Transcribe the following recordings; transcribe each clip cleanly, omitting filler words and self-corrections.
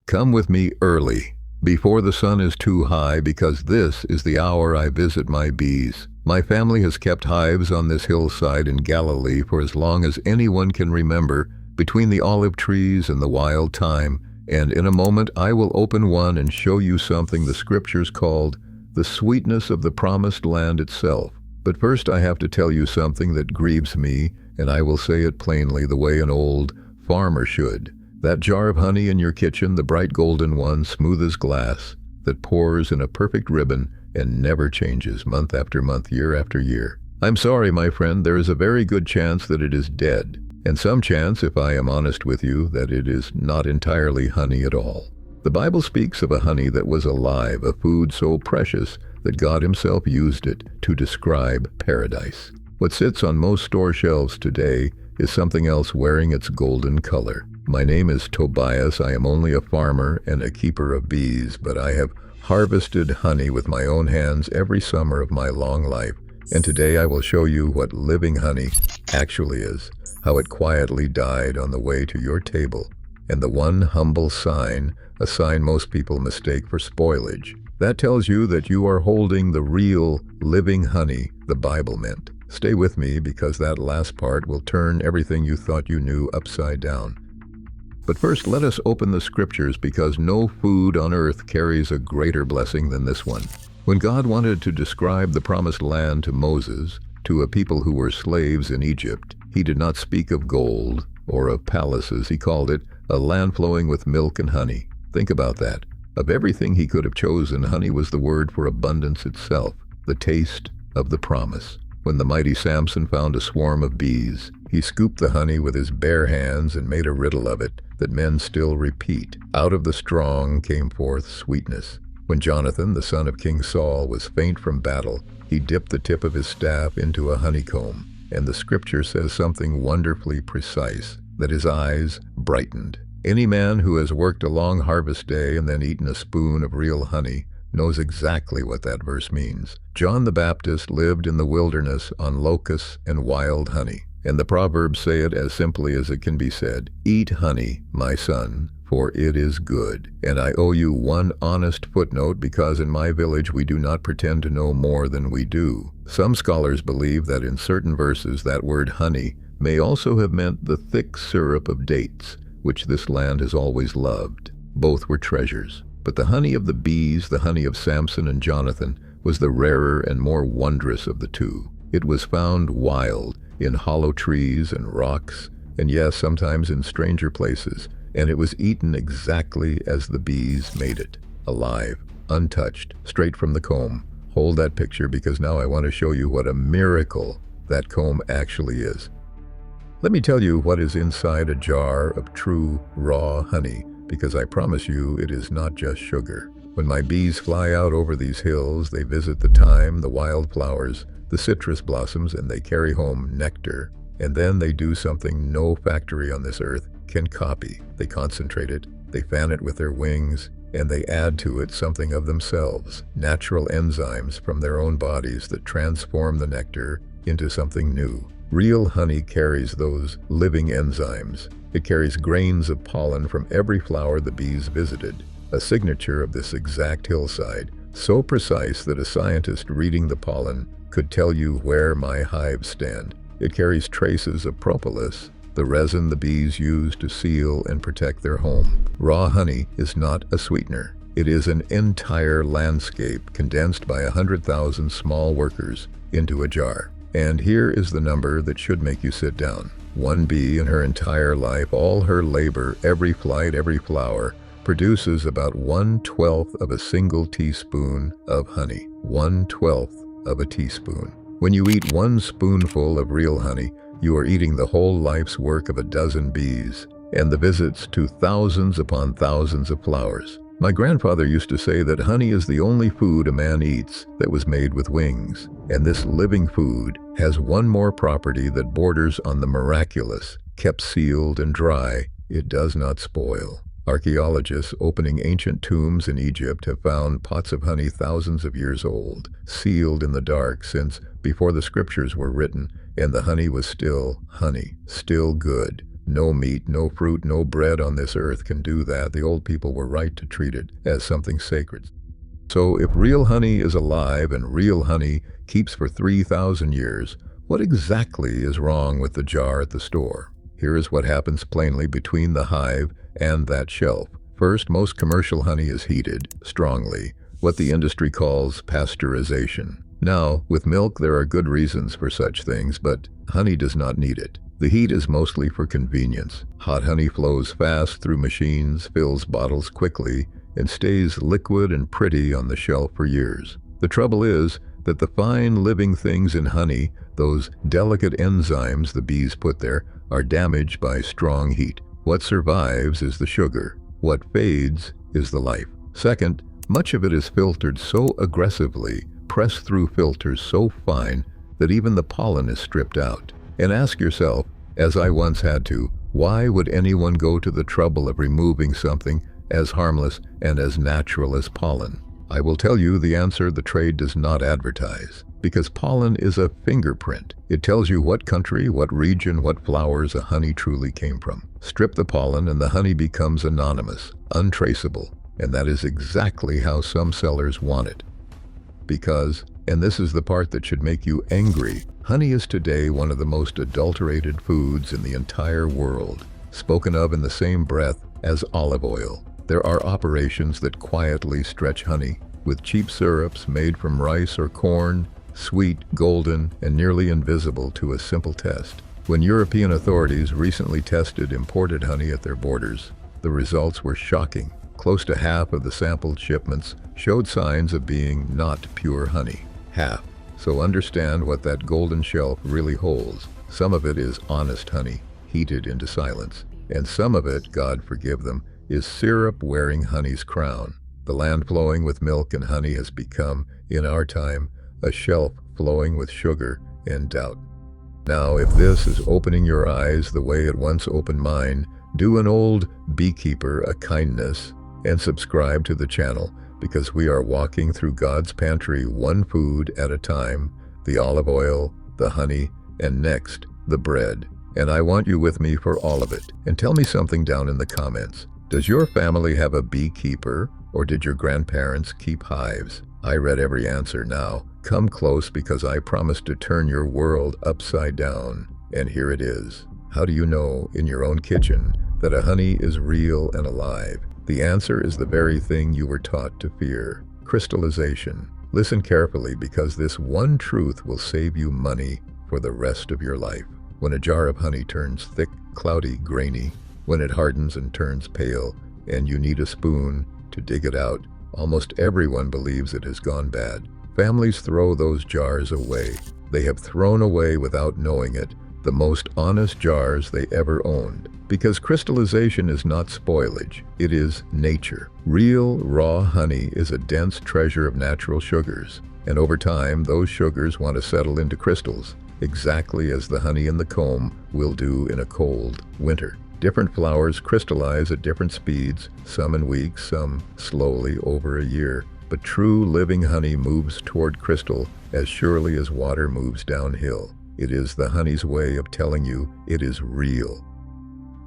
Come with me early, before the sun is too high, because this is the hour I visit my bees. My family has kept hives on this hillside in Galilee for as long as anyone can remember, between the olive trees and the wild thyme, and in a moment I will open one and show you something the scriptures called the sweetness of the promised land itself. But first I have to tell you something that grieves me, and I will say it plainly the way an old farmer should. That jar of honey in your kitchen, the bright golden one, smooth as glass, that pours in a perfect ribbon and never changes month after month, year after year. I'm sorry, my friend, there is a very good chance that it is dead, and some chance, if I am honest with you, that it is not entirely honey at all. The Bible speaks of a honey that was alive, a food so precious that God himself used it to describe paradise. What sits on most store shelves today is something else wearing its golden color. My name is Tobias. I am only a farmer and a keeper of bees, but I have harvested honey with my own hands every summer of my long life. And today I will show you what living honey actually is, how it quietly died on the way to your table, and the one humble sign, a sign most people mistake for spoilage. That tells you that you are holding the real living honey the Bible meant. Stay with me, because that last part will turn everything you thought you knew upside down. But first, let us open the scriptures, because no food on earth carries a greater blessing than this one. When God wanted to describe the promised land to Moses, to a people who were slaves in Egypt, he did not speak of gold or of palaces. He called it a land flowing with milk and honey. Think about that. Of everything he could have chosen, honey was the word for abundance itself, the taste of the promise. When the mighty Samson found a swarm of bees, he scooped the honey with his bare hands and made a riddle of it that men still repeat. Out of the strong came forth sweetness. When Jonathan, the son of King Saul, was faint from battle, he dipped the tip of his staff into a honeycomb, and the scripture says something wonderfully precise, that his eyes brightened. Any man who has worked a long harvest day and then eaten a spoon of real honey knows exactly what that verse means. John the Baptist lived in the wilderness on locusts and wild honey, and the Proverbs say it as simply as it can be said: "Eat honey, my son, for it is good." And I owe you one honest footnote, because in my village we do not pretend to know more than we do. Some scholars believe that in certain verses that word honey may also have meant the thick syrup of dates, which this land has always loved. Both were treasures. But the honey of the bees, the honey of Samson and Jonathan, was the rarer and more wondrous of the two. It was found wild, in hollow trees and rocks, and yes, sometimes in stranger places, and it was eaten exactly as the bees made it, alive, untouched, straight from the comb. Hold that picture, because now I want to show you what a miracle that comb actually is. Let me tell you what is inside a jar of true raw honey, because I promise you it is not just sugar. When my bees fly out over these hills, they visit the thyme, the wild flowers, the citrus blossoms, and they carry home nectar. And then they do something no factory on this earth can copy. They concentrate it, they fan it with their wings, and they add to it something of themselves, natural enzymes from their own bodies that transform the nectar into something new. Real honey carries those living enzymes. It carries grains of pollen from every flower the bees visited, a signature of this exact hillside, so precise that a scientist reading the pollen could tell you where my hives stand. It carries traces of propolis, the resin the bees use to seal and protect their home. Raw honey is not a sweetener. It is an entire landscape condensed by 100,000 small workers into a jar. And here is the number that should make you sit down. One bee in her entire life, all her labor, every flight, every flower, produces about 1/12 of a single teaspoon of honey. 1/12 of a teaspoon. When you eat one spoonful of real honey, you are eating the whole life's work of a dozen bees, and the visits to thousands upon thousands of flowers. My grandfather used to say that honey is the only food a man eats that was made with wings, and this living food has one more property that borders on the miraculous. Kept sealed and dry, it does not spoil. Archaeologists opening ancient tombs in Egypt have found pots of honey thousands of years old, sealed in the dark since before the scriptures were written, and the honey was still honey, still good. No meat, no fruit, no bread on this earth can do that. The old people were right to treat it as something sacred. So if real honey is alive and real honey keeps for 3,000 years, what exactly is wrong with the jar at the store? Here is what happens plainly between the hive and that shelf. First, most commercial honey is heated strongly, what the industry calls pasteurization. Now, with milk there are good reasons for such things, but honey does not need it. The heat is mostly for convenience. Hot honey flows fast through machines, fills bottles quickly, and stays liquid and pretty on the shelf for years. The trouble is that the fine living things in honey, those delicate enzymes the bees put there, are damaged by strong heat. What survives is the sugar. What fades is the life. Second, much of it is filtered so aggressively, pressed through filters so fine, that even the pollen is stripped out. And ask yourself, as I once had to, why would anyone go to the trouble of removing something as harmless and as natural as pollen? I will tell you the answer the trade does not advertise. Because pollen is a fingerprint. It tells you what country, what region, what flowers a honey truly came from. Strip the pollen and the honey becomes anonymous, untraceable. And that is exactly how some sellers want it. Because, and this is the part that should make you angry, honey is today one of the most adulterated foods in the entire world, spoken of in the same breath as olive oil. There are operations that quietly stretch honey with cheap syrups made from rice or corn, sweet, golden, and nearly invisible to a simple test. When European authorities recently tested imported honey at their borders, the results were shocking. Close to half of the sampled shipments showed signs of being not pure honey. Half. So understand what that golden shelf really holds. Some of it is honest honey, heated into silence. And some of it, God forgive them, is syrup wearing honey's crown. The land flowing with milk and honey has become, in our time, a shelf flowing with sugar and doubt. Now, if this is opening your eyes the way it once opened mine, do an old beekeeper a kindness and subscribe to the channel, because we are walking through God's pantry one food at a time, the olive oil, the honey, and next, the bread. And I want you with me for all of it. And tell me something down in the comments. Does your family have a beekeeper, or did your grandparents keep hives? I read every answer now. Come close, because I promise to turn your world upside down. And here it is. How do you know in your own kitchen that a honey is real and alive? The answer is the very thing you were taught to fear: crystallization. Listen carefully, because this one truth will save you money for the rest of your life. When a jar of honey turns thick, cloudy, grainy, when it hardens and turns pale, and you need a spoon to dig it out, almost everyone believes it has gone bad. Families throw those jars away. They have thrown away, without knowing it, the most honest jars they ever owned. Because crystallization is not spoilage, it is nature. Real, raw honey is a dense treasure of natural sugars. And over time, those sugars want to settle into crystals, exactly as the honey in the comb will do in a cold winter. Different flowers crystallize at different speeds, some in weeks, some slowly over a year. But true living honey moves toward crystal as surely as water moves downhill. It is the honey's way of telling you it is real.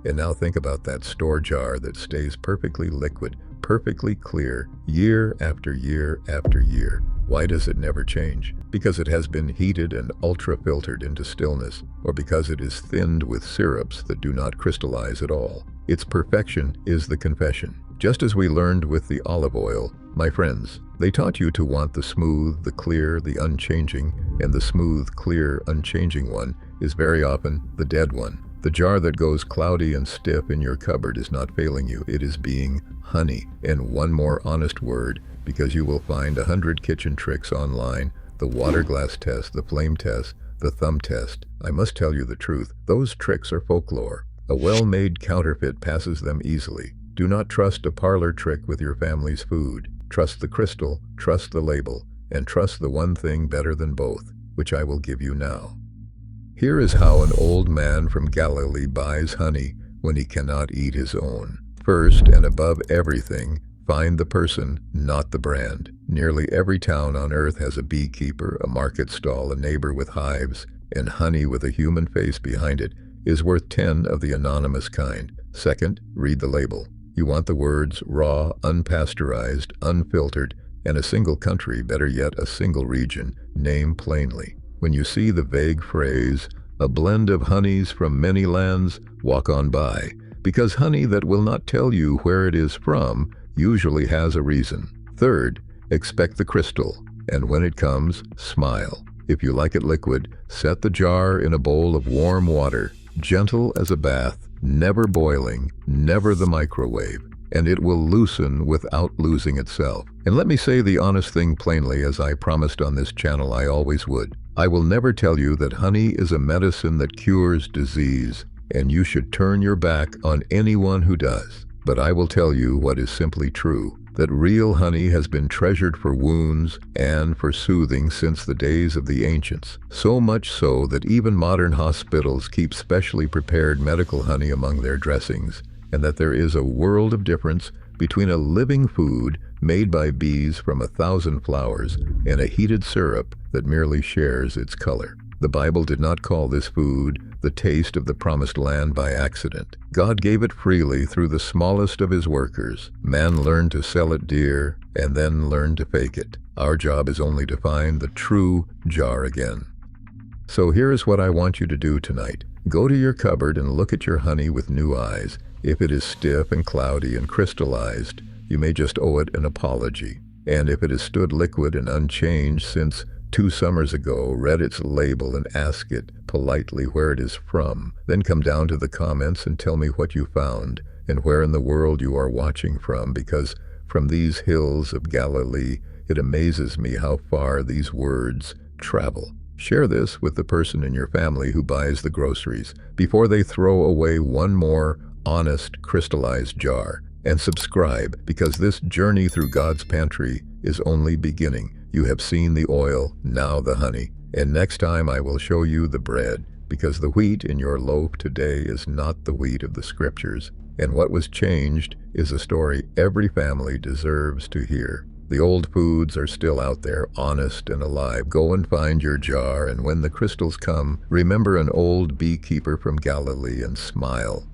And now think about that store jar that stays perfectly liquid, perfectly clear, year after year after year. Why does it never change? Because it has been heated and ultra-filtered into stillness, or because it is thinned with syrups that do not crystallize at all. Its perfection is the confession. Just as we learned with the olive oil, my friends, they taught you to want the smooth, the clear, the unchanging, and the smooth, clear, unchanging one is very often the dead one. The jar that goes cloudy and stiff in your cupboard is not failing you. It is being honey. And one more honest word, because you will find 100 kitchen tricks online, the water glass test, the flame test, the thumb test. I must tell you the truth, those tricks are folklore. A well-made counterfeit passes them easily. Do not trust a parlor trick with your family's food. Trust the crystal, trust the label, and trust the one thing better than both, which I will give you now. Here is how an old man from Galilee buys honey when he cannot eat his own. First, and above everything, find the person, not the brand. Nearly every town on earth has a beekeeper, a market stall, a neighbor with hives, and honey with a human face behind it is worth 10 of the anonymous kind. Second, read the label. You want the words raw, unpasteurized, unfiltered, and a single country, better yet a single region, named plainly. When you see the vague phrase, a blend of honeys from many lands, walk on by, because honey that will not tell you where it is from usually has a reason. Third, expect the crystal, and when it comes, smile. If you like it liquid, set the jar in a bowl of warm water, gentle as a bath, never boiling, never the microwave, and it will loosen without losing itself. And let me say the honest thing plainly, as I promised on this channel I always would. I will never tell you that honey is a medicine that cures disease, and you should turn your back on anyone who does. But I will tell you what is simply true, that real honey has been treasured for wounds and for soothing since the days of the ancients. So much so that even modern hospitals keep specially prepared medical honey among their dressings, and that there is a world of difference between a living food made by bees from 1,000 flowers and a heated syrup that merely shares its color. The Bible did not call this food the taste of the promised land by accident. God gave it freely through the smallest of his workers. Man learned to sell it dear and then learned to fake it. Our job is only to find the true jar again. So here is what I want you to do tonight. Go to your cupboard and look at your honey with new eyes. If it is stiff and cloudy and crystallized, you may just owe it an apology. And if it has stood liquid and unchanged since 2 summers ago, read its label and ask it politely where it is from. Then come down to the comments and tell me what you found and where in the world you are watching from, because from these hills of Galilee, it amazes me how far these words travel. Share this with the person in your family who buys the groceries before they throw away one more honest crystallized jar. And subscribe, because this journey through God's pantry is only beginning. You have seen the oil, now the honey. And next time I will show you the bread, because the wheat in your loaf today is not the wheat of the scriptures. And what was changed is a story every family deserves to hear. The old foods are still out there, honest and alive. Go and find your jar, and when the crystals come, remember an old beekeeper from Galilee and smile.